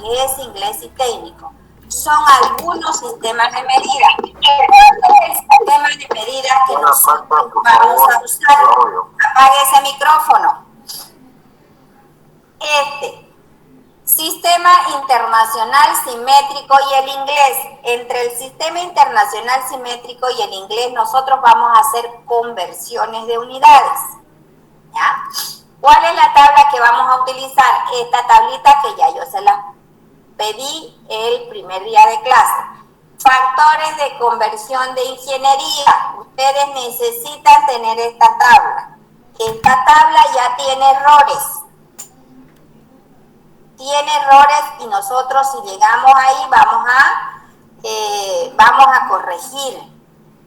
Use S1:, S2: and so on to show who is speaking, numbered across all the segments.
S1: que es inglés y técnico. Son algunos sistemas de medida. El sistema de medida que nosotros vamos a usar. Apague ese micrófono. Sistema internacional simétrico y el inglés. Entre el sistema internacional simétrico y el inglés nosotros vamos a hacer conversiones de unidades. ¿Ya? ¿Cuál es la tabla que vamos a utilizar? Esta tablita que ya yo se la pedí el primer día de clase. Factores de conversión de ingeniería. Ustedes necesitan tener esta tabla. Esta tabla ya tiene errores. Tiene errores y nosotros si llegamos ahí vamos a corregir.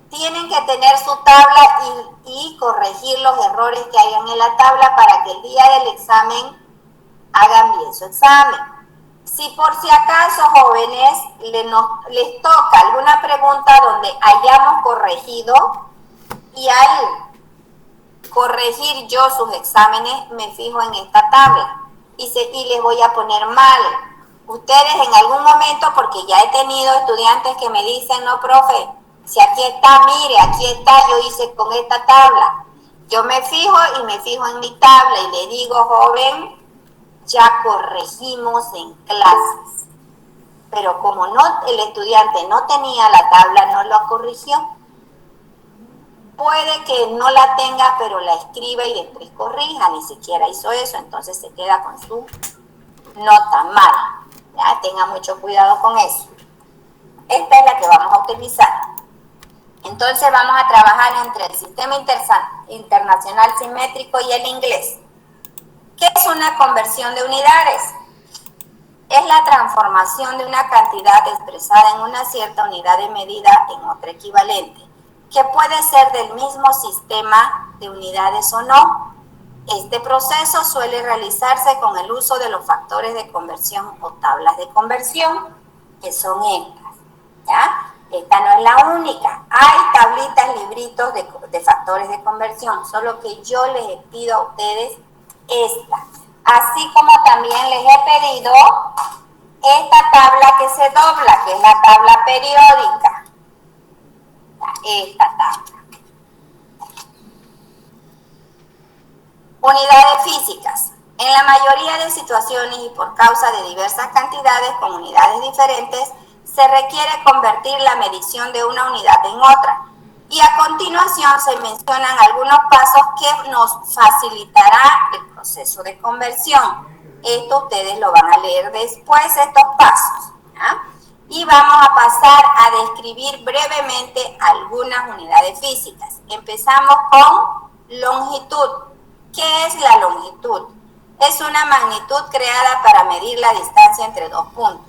S1: Tienen que tener su tabla y corregir los errores que hayan en la tabla para que el día del examen hagan bien su examen. Si por si acaso, jóvenes, les toca alguna pregunta donde hayamos corregido y al corregir yo sus exámenes me fijo en esta tabla y les voy a poner mal. Ustedes en algún momento, porque ya he tenido estudiantes que me dicen, no, profe, si aquí está, mire, aquí está, yo hice con esta tabla. Yo me fijo en mi tabla y le digo, joven, ya corregimos en clases. Pero como el estudiante no tenía la tabla, no lo corrigió. Puede que no la tenga, pero la escriba y después corrija, ni siquiera hizo eso, entonces se queda con su nota mala. Ya, tenga mucho cuidado con eso. Esta es la que vamos a utilizar. Entonces vamos a trabajar entre el sistema internacional simétrico y el inglés. ¿Qué es una conversión de unidades? Es la transformación de una cantidad expresada en una cierta unidad de medida en otra equivalente, que puede ser del mismo sistema de unidades o no. Este proceso suele realizarse con el uso de los factores de conversión o tablas de conversión, que son estas, ¿ya? Esta no es la única. Hay tablitas, libritos de factores de conversión, solo que yo les pido a ustedes esta. Así como también les he pedido esta tabla que se dobla, que es la tabla periódica. Esta tabla. Unidades físicas. En la mayoría de situaciones y por causa de diversas cantidades con unidades diferentes, se requiere convertir la medición de una unidad en otra. Y a continuación se mencionan algunos pasos que nos facilitará el proceso de conversión. Esto ustedes lo van a leer después, estos pasos, ¿ya? Y vamos a pasar a describir brevemente algunas unidades físicas. Empezamos con longitud. ¿Qué es la longitud? Es una magnitud creada para medir la distancia entre dos puntos.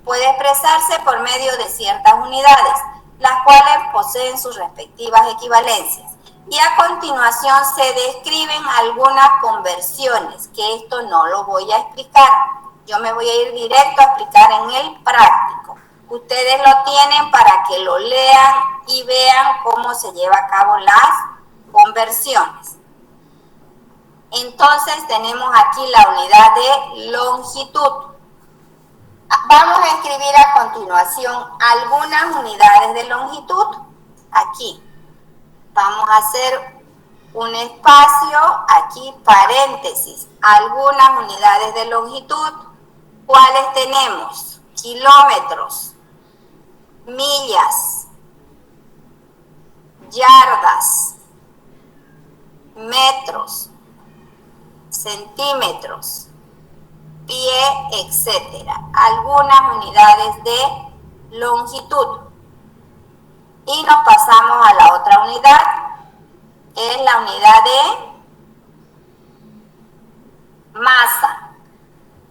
S1: Puede expresarse por medio de ciertas unidades, las cuales poseen sus respectivas equivalencias. Y a continuación se describen algunas conversiones, que esto no lo voy a explicar. Yo me voy a ir directo a explicar en el práctico. Ustedes lo tienen para que lo lean y vean cómo se lleva a cabo las conversiones. Entonces tenemos aquí la unidad de longitud. Vamos a escribir a continuación algunas unidades de longitud. Aquí. Vamos a hacer un espacio, aquí paréntesis. Algunas unidades de longitud. ¿Cuáles tenemos? Kilómetros, millas, yardas, metros, centímetros, pie, etcétera. Algunas unidades de longitud. Y nos pasamos a la otra unidad, que es la unidad de masa.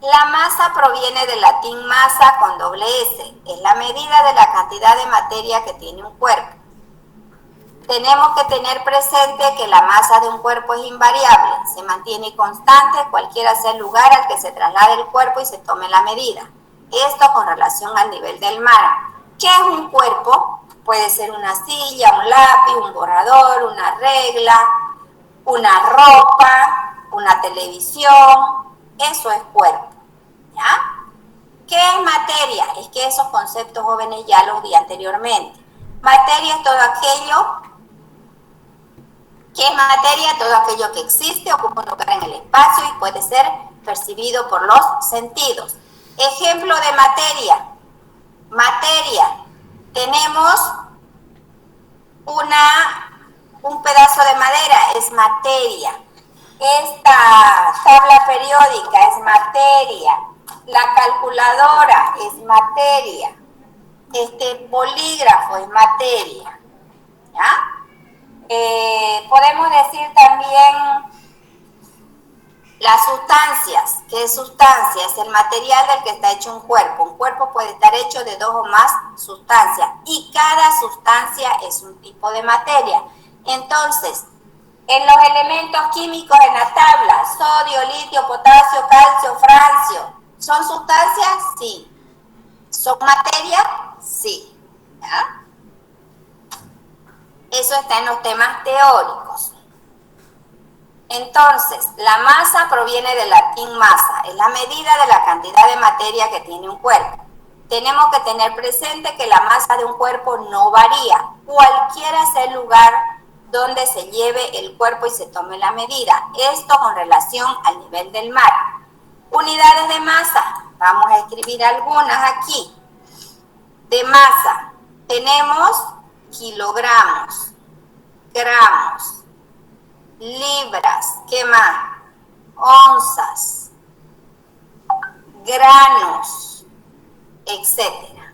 S1: La masa proviene del latín masa con doble S. Es la medida de la cantidad de materia que tiene un cuerpo. Tenemos que tener presente que la masa de un cuerpo es invariable, se mantiene constante cualquiera sea el lugar al que se traslade el cuerpo y se tome la medida. Esto con relación al nivel del mar. ¿Qué es un cuerpo? Puede ser una silla, un lápiz, un borrador, una regla, una ropa, una televisión. Eso es cuerpo, ¿ya? ¿Qué materia? Es que esos conceptos jóvenes ya los di anteriormente. Materia es todo aquello. ¿Qué es materia? Todo aquello que existe, ocupa un lugar en el espacio y puede ser percibido por los sentidos. Ejemplo de materia. Materia. Tenemos un pedazo de madera, es materia. Esta tabla periódica es materia. La calculadora es materia. Este bolígrafo es materia. ¿Ya? Podemos decir también las sustancias. ¿Qué es sustancia? Es el material del que está hecho un cuerpo. Un cuerpo puede estar hecho de 2 o más sustancias y cada sustancia es un tipo de materia. Entonces, en los elementos químicos en la tabla, sodio, litio, potasio, calcio, francio, ¿son sustancias? Sí. ¿Son materia? Sí. ¿Ya? Eso está en los temas teóricos. Entonces, la masa proviene del latín masa, es la medida de la cantidad de materia que tiene un cuerpo. Tenemos que tener presente que la masa de un cuerpo no varía, cualquiera sea el lugar donde se lleve el cuerpo y se tome la medida. Esto con relación al nivel del mar. Unidades de masa, vamos a escribir algunas aquí. De masa, tenemos kilogramos, gramos, libras, ¿qué más? Onzas, granos, etcétera.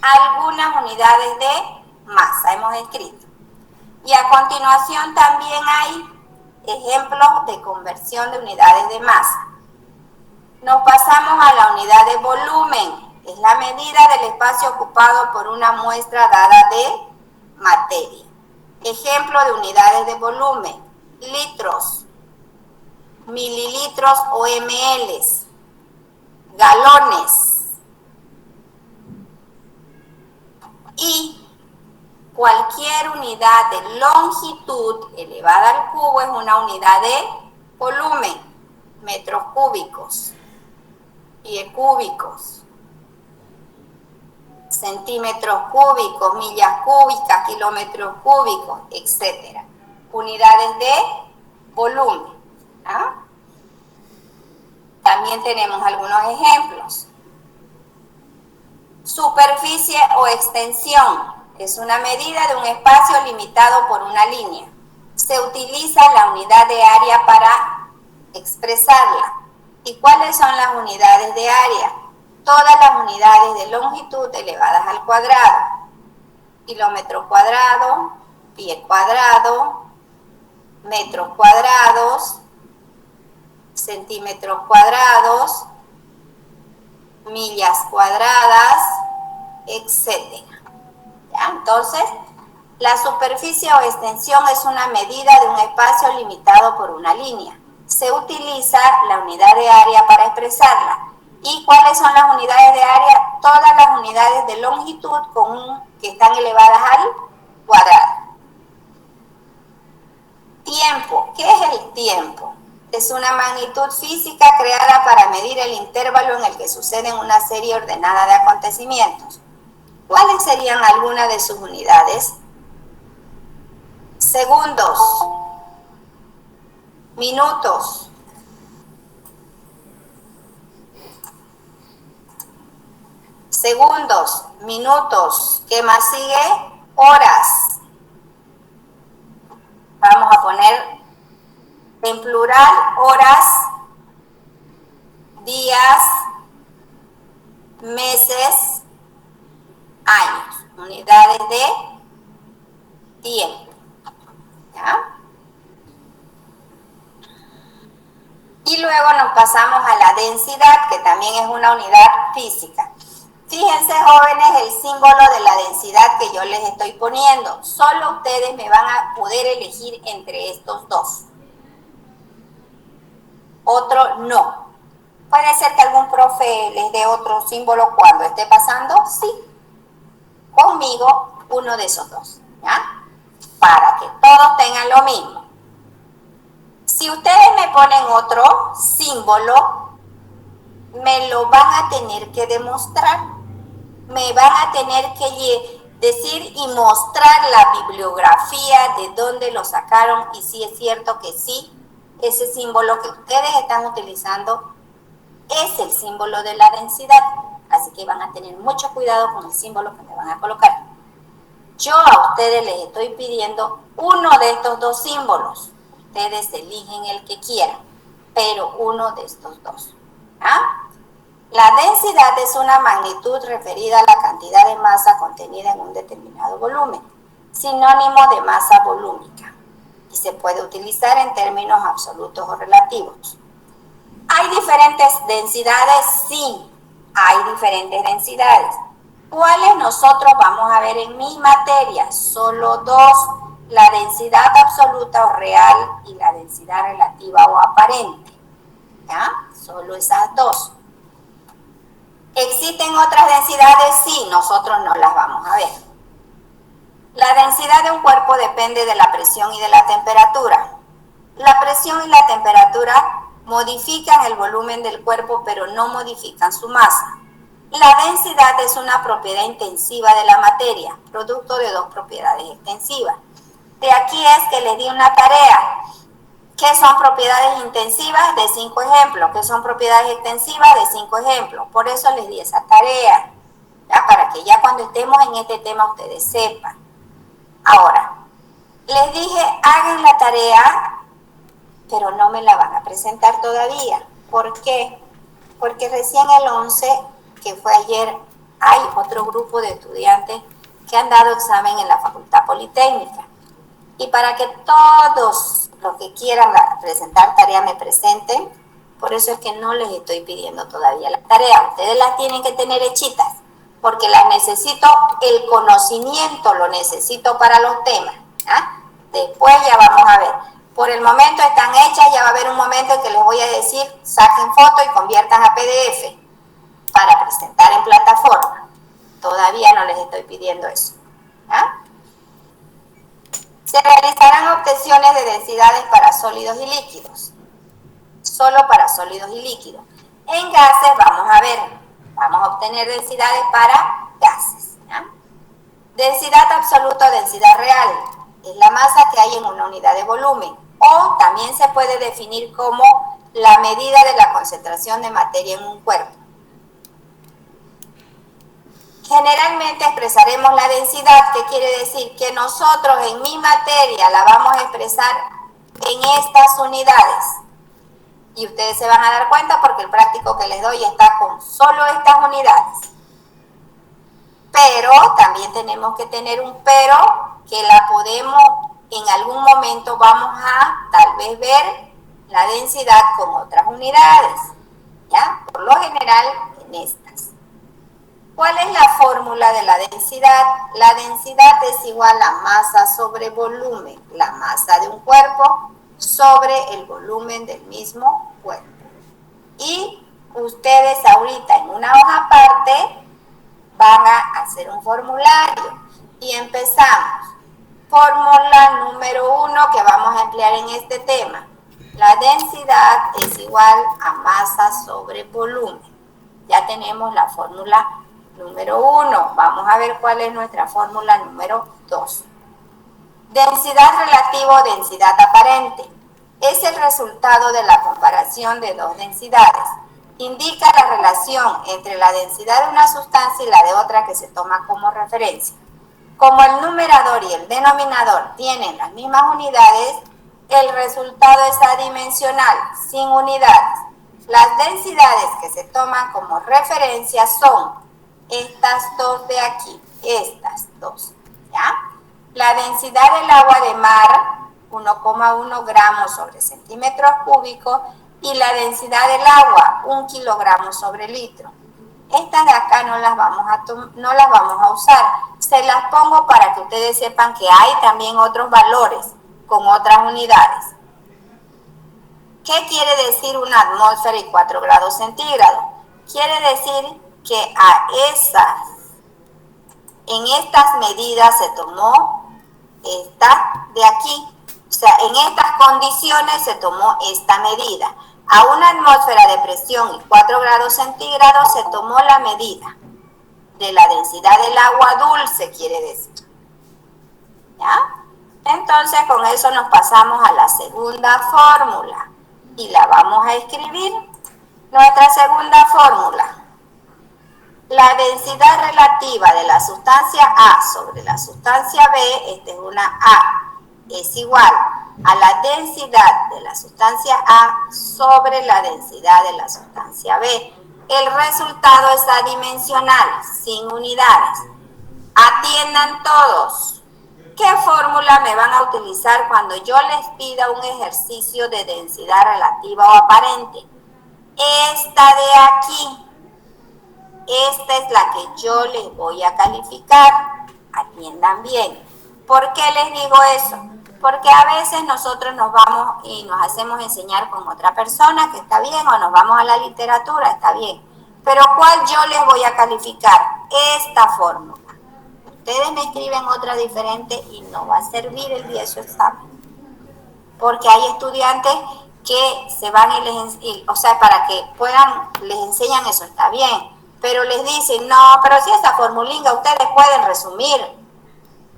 S1: Algunas unidades de masa hemos escrito. Y a continuación también hay ejemplos de conversión de unidades de masa. Nos pasamos a la unidad de volumen. Es la medida del espacio ocupado por una muestra dada de materia. Ejemplo de unidades de volumen. Litros, mililitros o mls, galones. Y cualquier unidad de longitud elevada al cubo es una unidad de volumen. Metros cúbicos, pies cúbicos, centímetros cúbicos, millas cúbicas, kilómetros cúbicos, etc. Unidades de volumen. ¿Ah? También tenemos algunos ejemplos. Superficie o extensión es una medida de un espacio limitado por una línea. Se utiliza la unidad de área para expresarla. ¿Y cuáles son las unidades de área? Todas las unidades de longitud elevadas al cuadrado. Kilómetro cuadrado, pie cuadrado, metros cuadrados, centímetros cuadrados, millas cuadradas, etc. ¿Ya? Entonces, la superficie o extensión es una medida de un espacio limitado por una línea. Se utiliza la unidad de área para expresarla. ¿Y cuáles son las unidades de área? Todas las unidades de longitud que están elevadas al cuadrado. Tiempo. ¿Qué es el tiempo? Es una magnitud física creada para medir el intervalo en el que suceden una serie ordenada de acontecimientos. ¿Cuáles serían algunas de sus unidades? Segundos, minutos, segundos, minutos. ¿Qué más sigue? Horas. Vamos a poner en plural horas, días, meses, años. Unidades de tiempo. ¿Ya? Y luego nos pasamos a la densidad, que también es una unidad física. Fíjense, jóvenes, el símbolo de la densidad que yo les estoy poniendo. Solo ustedes me van a poder elegir entre estos dos. Otro no. Puede ser que algún profe les dé otro símbolo cuando esté pasando. Sí. Conmigo, uno de esos dos. ¿Ya? Para que todos tengan lo mismo. Si ustedes me ponen otro símbolo, me lo van a tener que demostrar. Me van a tener que decir y mostrar la bibliografía de dónde lo sacaron y si es cierto que sí, ese símbolo que ustedes están utilizando es el símbolo de la densidad. Así que van a tener mucho cuidado con el símbolo que me van a colocar. Yo a ustedes les estoy pidiendo uno de estos dos símbolos. Ustedes eligen el que quieran, pero uno de estos dos. ¿Ah? La densidad es una magnitud referida a la cantidad de masa contenida en un determinado volumen, sinónimo de masa volúmica, y se puede utilizar en términos absolutos o relativos. ¿Hay diferentes densidades? Sí, hay diferentes densidades. ¿Cuáles nosotros vamos a ver en mi materia? Solo dos, la densidad absoluta o real y la densidad relativa o aparente. ¿Ya? Solo esas dos. ¿Existen otras densidades? Sí, nosotros no las vamos a ver. La densidad de un cuerpo depende de la presión y de la temperatura. La presión y la temperatura modifican el volumen del cuerpo, pero no modifican su masa. La densidad es una propiedad intensiva de la materia, producto de dos propiedades extensivas. De aquí es que les di una tarea. ¿Qué son propiedades intensivas? De 5 ejemplos. ¿Qué son propiedades extensivas? De 5 ejemplos. Por eso les di esa tarea, ¿ya? Para que ya cuando estemos en este tema ustedes sepan. Ahora, les dije, hagan la tarea, pero no me la van a presentar todavía. ¿Por qué? Porque recién el 11, que fue ayer, hay otro grupo de estudiantes que han dado examen en la Facultad Politécnica. Y para que todos los que quieran presentar tarea me presenten, por eso es que no les estoy pidiendo todavía la tarea. Ustedes las tienen que tener hechitas, porque las necesito, el conocimiento lo necesito para los temas. ¿Ah? Después ya vamos a ver. Por el momento están hechas, ya va a haber un momento en que les voy a decir, saquen foto y conviertan a PDF para presentar en plataforma. Todavía no les estoy pidiendo eso. ¿Ah? Se realizarán obtenciones de densidades para sólidos y líquidos. Solo para sólidos y líquidos. En gases vamos a ver, vamos a obtener densidades para gases. ¿Ya? Densidad absoluta o densidad real es la masa que hay en una unidad de volumen. O también se puede definir como la medida de la concentración de materia en un cuerpo. Generalmente expresaremos la densidad, que quiere decir que nosotros en mi materia la vamos a expresar en estas unidades. Y ustedes se van a dar cuenta porque el práctico que les doy está con solo estas unidades. Pero también tenemos que tener un pero que la podemos, en algún momento vamos a tal vez ver la densidad con otras unidades. ¿Ya? Por lo general en estas. ¿Cuál es la fórmula de la densidad? La densidad es igual a masa sobre volumen, la masa de un cuerpo sobre el volumen del mismo cuerpo. Y ustedes ahorita en una hoja aparte van a hacer un formulario y empezamos. Fórmula número 1 que vamos a emplear en este tema. La densidad es igual a masa sobre volumen. Ya tenemos la fórmula número 1. Vamos a ver cuál es nuestra fórmula número 2. Densidad relativa o densidad aparente. Es el resultado de la comparación de dos densidades. Indica la relación entre la densidad de una sustancia y la de otra que se toma como referencia. Como el numerador y el denominador tienen las mismas unidades, el resultado es adimensional, sin unidades. Las densidades que se toman como referencia son estas dos de aquí, estas dos, ¿ya? La densidad del agua de mar, 1,1 gramos sobre centímetros cúbicos, y la densidad del agua, 1 kilogramo sobre litro. Estas de acá no las vamos a usar. Se las pongo para que ustedes sepan que hay también otros valores con otras unidades. ¿Qué quiere decir una atmósfera y 4 grados centígrados? Quiere decir que en estas medidas se tomó esta de aquí. O sea, en estas condiciones se tomó esta medida. A una atmósfera de presión y 4 grados centígrados se tomó la medida de la densidad del agua dulce, quiere decir. ¿Ya? Entonces, con eso nos pasamos a la segunda fórmula y la vamos a escribir. Nuestra segunda fórmula. La densidad relativa de la sustancia A sobre la sustancia B, esta es una A, es igual a la densidad de la sustancia A sobre la densidad de la sustancia B. El resultado es adimensional, sin unidades. Atiendan todos. ¿Qué fórmula me van a utilizar cuando yo les pida un ejercicio de densidad relativa o aparente? Esta de aquí. Esta es la que yo les voy a calificar. Atiendan bien. ¿Por qué les digo eso? Porque a veces nosotros nos vamos y nos hacemos enseñar con otra persona, que está bien, o nos vamos a la literatura, está bien. Pero ¿cuál yo les voy a calificar? Esta fórmula. Ustedes me escriben otra diferente y no va a servir el día de su examen. Porque hay estudiantes que se van o sea, para que puedan, les enseñan eso, está bien. Pero les dicen, no, pero si esa formulinga ustedes pueden resumir.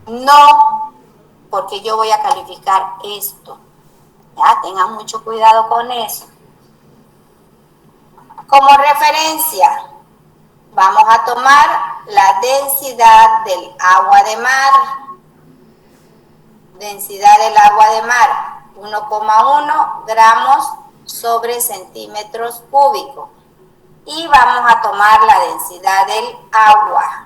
S1: No, porque yo voy a calificar esto. Ya, tengan mucho cuidado con eso. Como referencia, vamos a tomar la densidad del agua de mar. Densidad del agua de mar, 1,1 gramos sobre centímetros cúbicos. Y vamos a tomar la densidad del agua.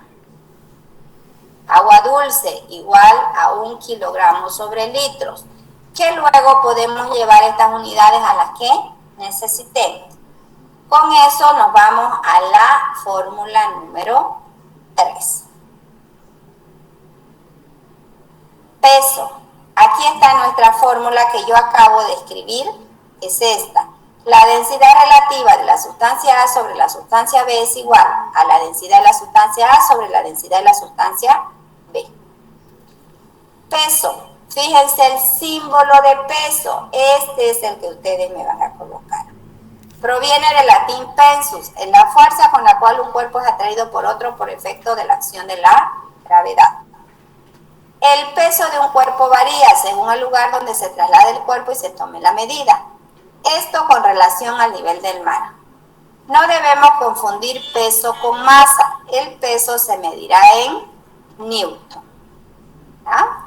S1: Agua dulce igual a 1 kilogramo sobre litros. Que luego podemos llevar estas unidades a las que necesitemos. Con eso nos vamos a la fórmula número 3. Peso. Aquí está nuestra fórmula que yo acabo de escribir. Es esta. La densidad relativa de la sustancia A sobre la sustancia B es igual a la densidad de la sustancia A sobre la densidad de la sustancia B. Peso. Fíjense el símbolo de peso. Este es el que ustedes me van a colocar. Proviene del latín pensus, en la fuerza con la cual un cuerpo es atraído por otro por efecto de la acción de la gravedad. El peso de un cuerpo varía según el lugar donde se traslade el cuerpo y se tome la medida. Esto con relación al nivel del mar. No debemos confundir peso con masa. El peso se medirá en Newton. ¿Ah?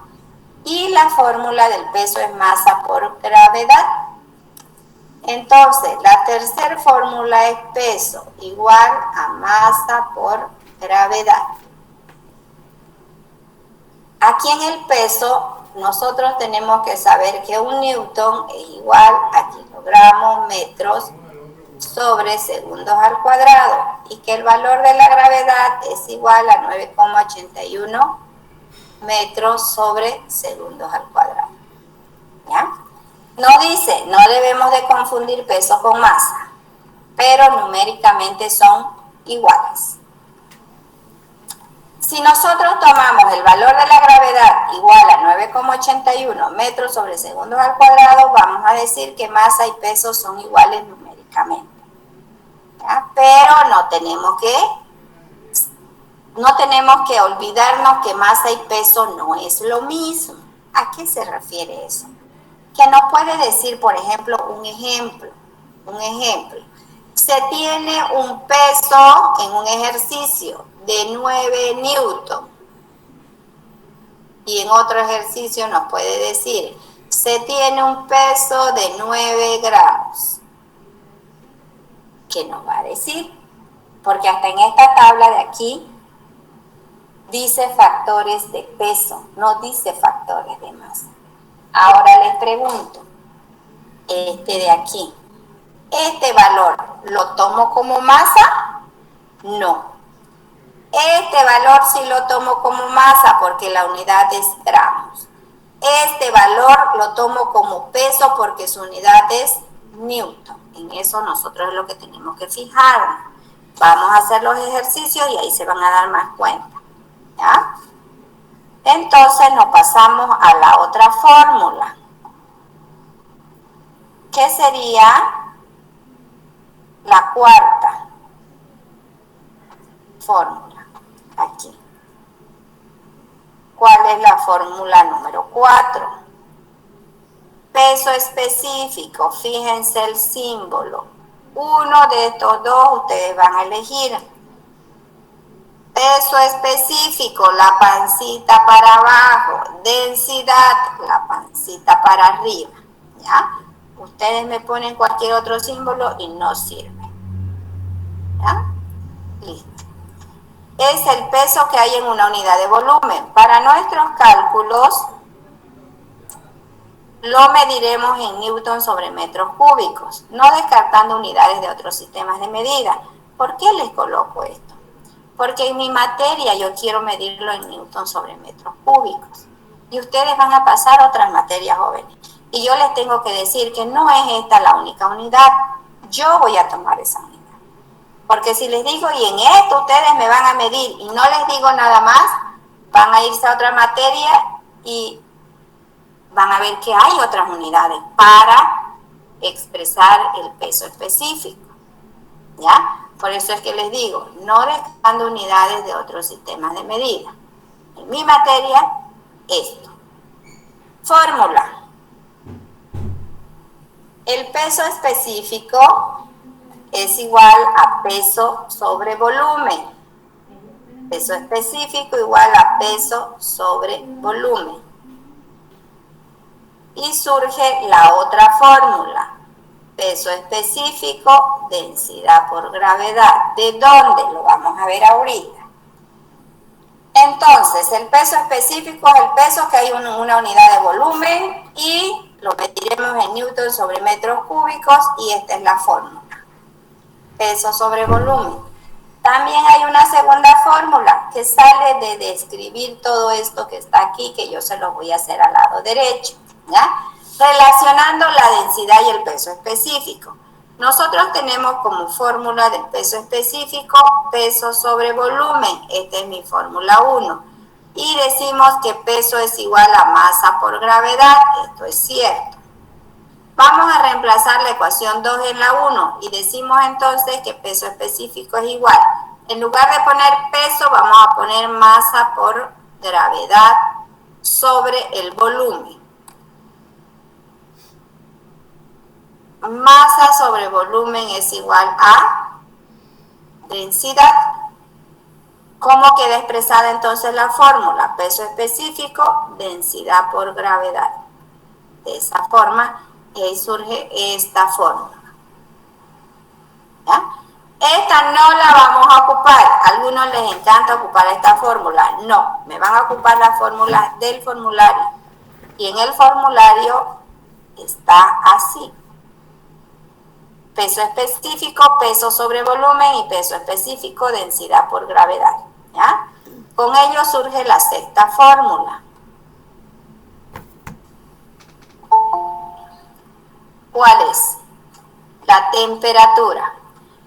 S1: Y la fórmula del peso es masa por gravedad. Entonces, la tercera fórmula es peso igual a masa por gravedad. Aquí en el peso, nosotros tenemos que saber que un newton es igual a kilogramos, metros sobre segundos al cuadrado y que el valor de la gravedad es igual a 9,81 metros sobre segundos al cuadrado. ¿Ya? No dice, no debemos de confundir peso con masa, pero numéricamente son iguales. Si nosotros tomamos el valor de la gravedad igual a 9,81 metros sobre segundos al cuadrado, vamos a decir que masa y peso son iguales numéricamente. ¿Ya? Pero no tenemos que olvidarnos que masa y peso no es lo mismo. ¿A qué se refiere eso? Que nos puede decir, por ejemplo, un ejemplo. Se tiene un peso en un ejercicio de 9 newton. Y en otro ejercicio nos puede decir, se tiene un peso de 9 gramos. ¿Qué nos va a decir? Porque hasta en esta tabla de aquí dice factores de peso, no dice factores de masa. Ahora les pregunto, este de aquí, ¿este valor lo tomo como masa? No. Este valor sí lo tomo como masa porque la unidad es gramos. Este valor lo tomo como peso porque su unidad es newton. En eso nosotros es lo que tenemos que fijarnos. Vamos a hacer los ejercicios y ahí se van a dar más cuenta. ¿Ya? Entonces nos pasamos a la otra fórmula, que sería la cuarta fórmula, aquí. ¿Cuál es la fórmula número 4? Peso específico, fíjense el símbolo. Uno de estos dos ustedes van a elegir. Peso específico, la pancita para abajo. Densidad, la pancita para arriba. ¿Ya? Ustedes me ponen cualquier otro símbolo y no sirve. ¿Ya? Listo. Es el peso que hay en una unidad de volumen. Para nuestros cálculos, lo mediremos en newton sobre metros cúbicos, no descartando unidades de otros sistemas de medida. ¿Por qué les coloco esto? Porque en mi materia yo quiero medirlo en newton sobre metros cúbicos. Y ustedes van a pasar otras materias, jóvenes. Y yo les tengo que decir que no es esta la única unidad. Yo voy a tomar esa unidad. Porque si les digo, y en esto ustedes me van a medir, y no les digo nada más, van a irse a otra materia y van a ver que hay otras unidades para expresar el peso específico. ¿Ya? Por eso es que les digo, no descartando unidades de otros sistemas de medida. En mi materia, esto. Fórmula. El peso específico es igual a peso sobre volumen. Peso específico igual a peso sobre volumen. Y surge la otra fórmula. Peso específico, densidad por gravedad. ¿De dónde? Lo vamos a ver ahorita. Entonces, el peso específico es el peso que hay en una unidad de volumen y lo mediremos en newton sobre metros cúbicos y esta es la fórmula. Peso sobre volumen. También hay una segunda fórmula que sale de describir todo esto que está aquí, que yo se lo voy a hacer al lado derecho, ¿ya? Relacionando la densidad y el peso específico. Nosotros tenemos como fórmula del peso específico peso sobre volumen. Esta es mi fórmula 1. Y decimos que peso es igual a masa por gravedad. Esto es cierto. Vamos a reemplazar la ecuación 2 en la 1 y decimos entonces que peso específico es igual. En lugar de poner peso, vamos a poner masa por gravedad sobre el volumen. Masa sobre volumen es igual a densidad. ¿Cómo queda expresada entonces la fórmula? Peso específico, densidad por gravedad. De esa forma, ahí surge esta fórmula. ¿Ya? Esta no la vamos a ocupar. A algunos les encanta ocupar esta fórmula. No, me van a ocupar la fórmula del formulario. Y en el formulario está así. Peso específico, peso sobre volumen y peso específico, densidad por gravedad. ¿Ya? Con ello surge la sexta fórmula. ¿Cuál es? La temperatura.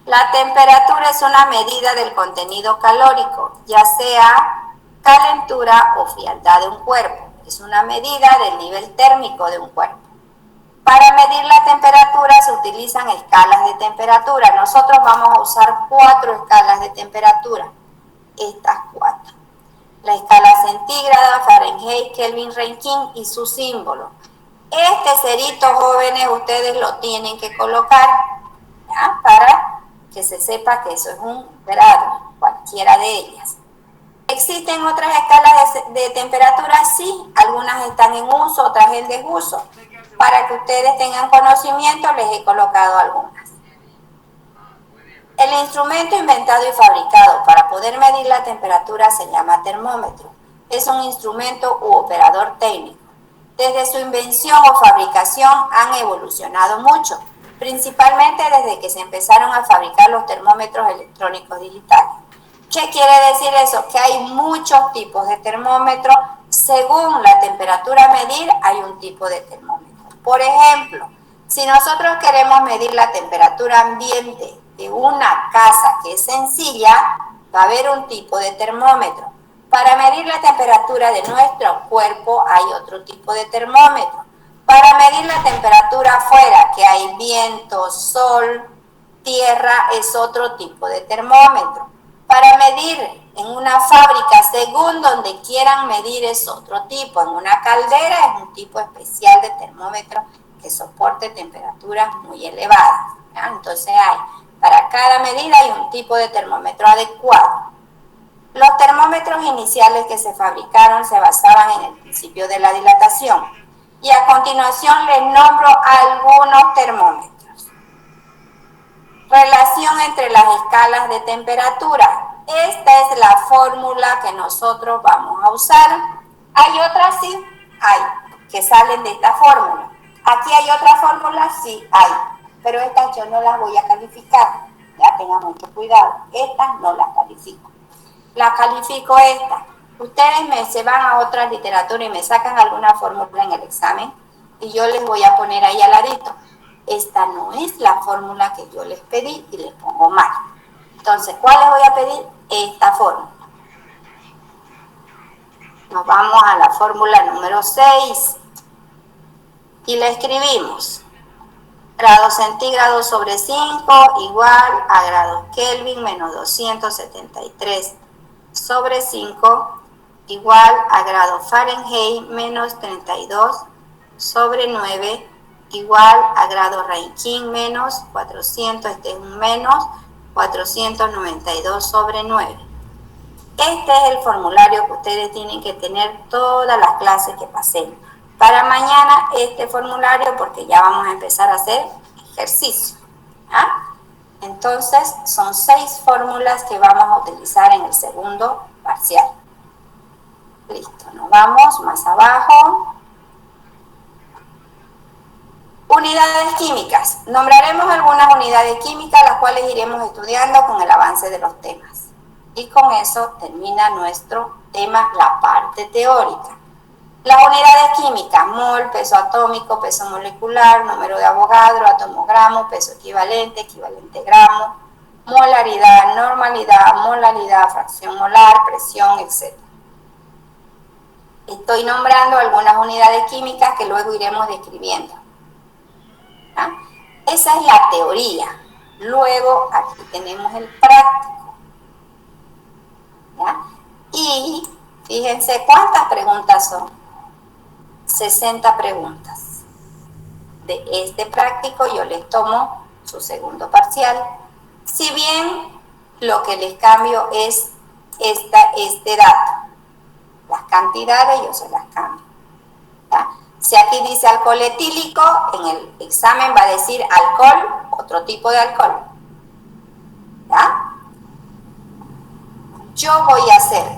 S1: La temperatura es una medida del contenido calórico, ya sea calentura o frialdad de un cuerpo. Es una medida del nivel térmico de un cuerpo. Para medir la temperatura se utilizan escalas de temperatura. Nosotros vamos a usar 4 escalas de temperatura. Estas 4. La escala centígrada, Fahrenheit, Kelvin, Rankine y su símbolo. Este cerito, jóvenes, ustedes lo tienen que colocar, ¿ya? Para que se sepa que eso es un grado, cualquiera de ellas. ¿Existen otras escalas de temperatura? Sí, algunas están en uso, otras en desuso. Para que ustedes tengan conocimiento, les he colocado algunas. El instrumento inventado y fabricado para poder medir la temperatura se llama termómetro. Es un instrumento u operador técnico. Desde su invención o fabricación han evolucionado mucho, principalmente desde que se empezaron a fabricar los termómetros electrónicos digitales. ¿Qué quiere decir eso? Que hay muchos tipos de termómetros. Según la temperatura a medir, hay un tipo de termómetro. Por ejemplo, si nosotros queremos medir la temperatura ambiente de una casa que es sencilla, va a haber un tipo de termómetro. Para medir la temperatura de nuestro cuerpo hay otro tipo de termómetro. Para medir la temperatura afuera, que hay viento, sol, tierra es otro tipo de termómetro. Para medir en una fábrica, según donde quieran medir, es otro tipo. En una caldera es un tipo especial de termómetro que soporte temperaturas muy elevadas, ¿ya? Entonces para cada medida hay un tipo de termómetro adecuado. Los termómetros iniciales que se fabricaron se basaban en el principio de la dilatación. Y a continuación les nombro algunos termómetros. Relación entre las escalas de temperatura. Esta es la fórmula que nosotros vamos a usar. ¿Hay otras? Sí, hay, que salen de esta fórmula. ¿Aquí hay otra fórmula? Sí, hay. Pero estas yo no las voy a calificar. Ya tengan mucho cuidado. Estas no las califico. La califico esta. Ustedes se van a otra literatura y me sacan alguna fórmula en el examen y yo les voy a poner ahí al ladito. Esta no es la fórmula que yo les pedí y les pongo mal. Entonces, ¿cuál les voy a pedir? Esta fórmula. Nos vamos a la fórmula número 6 y la escribimos. Grados centígrados sobre 5 igual a grados Kelvin menos 273 sobre 5 igual a grados Fahrenheit menos 32 sobre 9 igual a grados Rankine menos 400, este es un menos 492 sobre 9. Este es el formulario que ustedes tienen que tener todas las clases que pasen. Para mañana este formulario, porque ya vamos a empezar a hacer ejercicio. ¿Ah? Entonces, son 6 fórmulas que vamos a utilizar en el segundo parcial. Listo, nos vamos más abajo. Unidades químicas. Nombraremos algunas unidades químicas, las cuales iremos estudiando con el avance de los temas. Y con eso termina nuestro tema, la parte teórica. Las unidades químicas: mol, peso atómico, peso molecular, número de Avogadro, átomo gramo, peso equivalente, equivalente gramo, molaridad, normalidad, molaridad, fracción molar, presión, etc. Estoy nombrando algunas unidades químicas que luego iremos describiendo. ¿Ah? Esa es la teoría. Luego aquí tenemos el práctico. ¿Ya? Y fíjense cuántas preguntas son. 60 preguntas. De este práctico yo les tomo su segundo parcial. Si bien lo que les cambio es este dato. Las cantidades yo se las cambio. ¿Ya? Si aquí dice alcohol etílico, en el examen va a decir alcohol, otro tipo de alcohol. ¿Ya? Yo voy a hacer,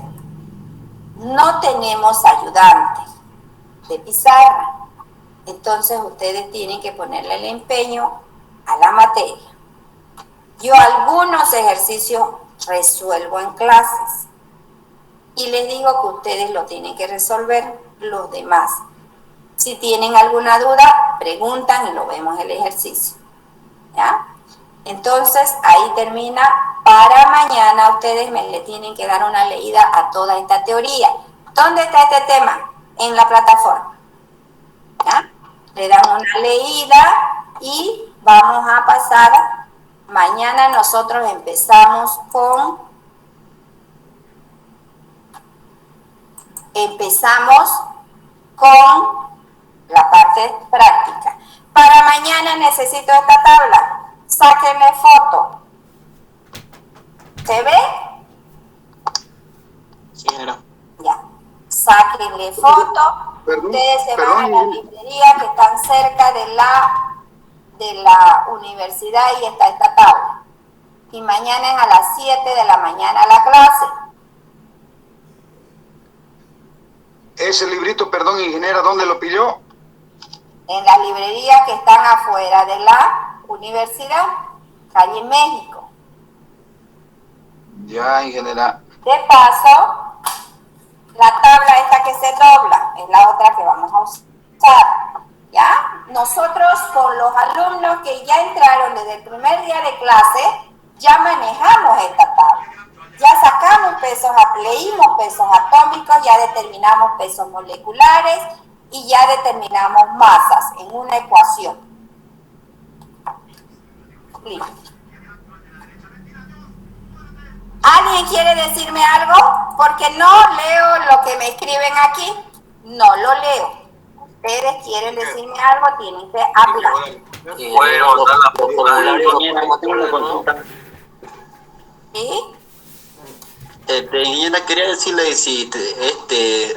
S1: no tenemos ayudante de pizarra, entonces ustedes tienen que ponerle el empeño a la materia. Yo algunos ejercicios resuelvo en clases y les digo que ustedes lo tienen que resolver los demás. Si tienen alguna duda, preguntan y lo vemos el ejercicio. ¿Ya? Entonces, ahí termina. Para mañana ustedes le tienen que dar una leída a toda esta teoría. ¿Dónde está este tema? En la plataforma. ¿Ya? Le dan una leída y vamos a pasar. Mañana nosotros empezamos con la parte práctica. Para mañana necesito esta tabla. Sáquenle foto. ¿Se ve?
S2: Sí, señora.
S1: Ya. Sáquenle foto. Ustedes se van a la librería que están cerca de la universidad y está esta tabla. Y mañana es a las 7 de la mañana la clase.
S3: Ese librito, perdón, ingeniera, ¿dónde lo pidió?
S1: En las librerías que están afuera de la universidad, calle México.
S3: Ya, ingeniera.
S1: De paso, la tabla esta que se dobla es la otra que vamos a usar. ¿Ya? Nosotros con los alumnos que ya entraron desde el primer día de clase, ya manejamos esta tabla. Ya sacamos pesos, leímos pesos atómicos, ya determinamos pesos moleculares y ya determinamos masas en una ecuación. Listo. ¿Alguien quiere decirme algo? Porque no leo lo que me escriben aquí. No lo leo. Ustedes quieren decirme algo, tienen que hablar.
S2: Puede votar la formulario.
S1: ¿Sí?
S4: Ingeniera, quería decirle si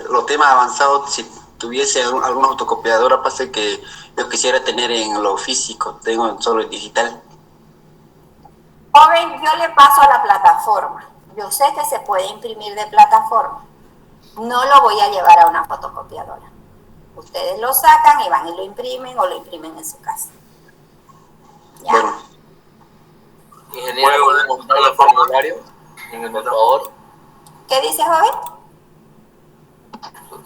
S4: los temas avanzados, si tuviese alguna autocopiadora, pasa que yo quisiera tener en lo físico, tengo solo en digital.
S1: Joven, yo le paso a la plataforma. Yo sé que se puede imprimir de plataforma. No lo voy a llevar a una fotocopiadora. Ustedes lo sacan y van y lo imprimen o lo imprimen en su casa. ¿Ya?
S4: Bueno.
S2: Ingeniero, ¿puede mostrar el formulario? Por favor.
S1: ¿Qué dice, joven?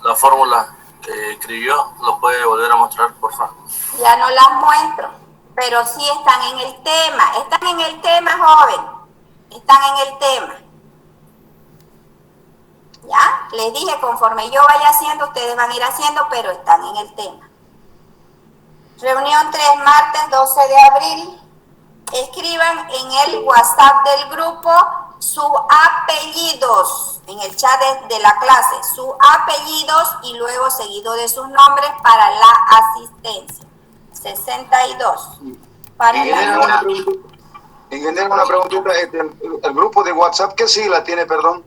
S2: La fórmula que escribió, ¿lo puede volver a mostrar, por favor?
S1: Ya no las muestro, pero sí están en el tema. Están en el tema, joven. Están en el tema. ¿Ya? Les dije, conforme yo vaya haciendo, ustedes van a ir haciendo, pero están en el tema. Reunión 3, martes 12 de abril. Escriban en el WhatsApp del grupo sus apellidos, en el chat de la clase, sus apellidos y luego seguido de sus nombres para la asistencia. 62. Para
S3: Ingeniero, una preguntita. El grupo de WhatsApp, ¿qué sigla tiene, perdón?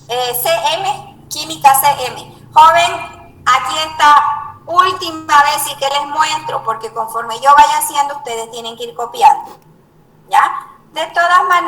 S1: CM, Química CM. Joven, aquí está. Última vez y que les muestro, porque conforme yo vaya haciendo, ustedes tienen que ir copiando. ¿Ya? De todas maneras.